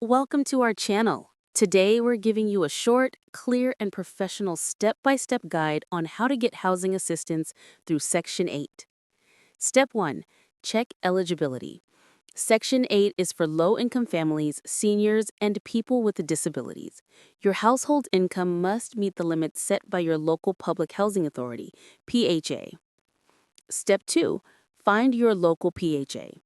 Welcome to our channel. Today, we're giving you a short, clear, and professional step-by-step guide on how to get housing assistance through Section 8. Step 1. Check eligibility. Section 8 is for low-income families, seniors, and people with disabilities. Your household income must meet the limits set by your local public housing authority, PHA. Step 2. Find your local PHA.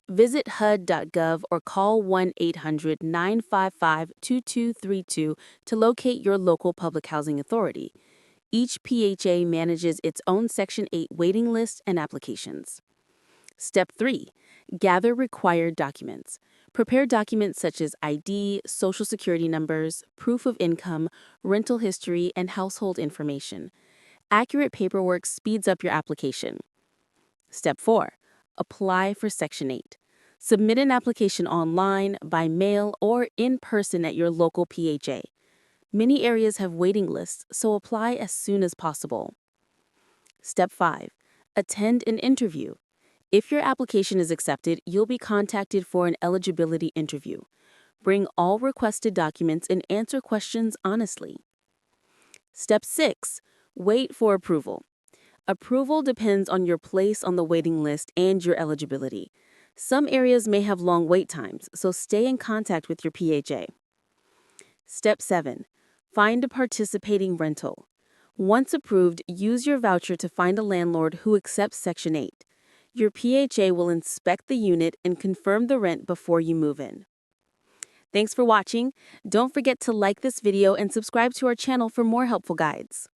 Visit HUD.gov or call 1-800-955-2232 to locate your local public housing authority. Each PHA manages its own Section 8 waiting list and applications. Step 3. Gather required documents. Prepare documents such as ID, Social Security numbers, proof of income, rental history, and household information. Accurate paperwork speeds up your application. Step 4. Apply for Section 8. Submit an application online, by mail, or in person at your local PHA. Many areas have waiting lists, so apply as soon as possible. Step 5. Attend an interview. If your application is accepted, you'll be contacted for an eligibility interview. Bring all requested documents and answer questions honestly. Step 6. Wait for approval. Approval depends on your place on the waiting list and your eligibility. Some areas may have long wait times, so stay in contact with your PHA. Step 7. Find a participating rental. Once approved, use your voucher to find a landlord who accepts Section 8. Your PHA will inspect the unit and confirm the rent before you move in. Thanks for watching. Don't forget to like this video and subscribe to our channel for more helpful guides.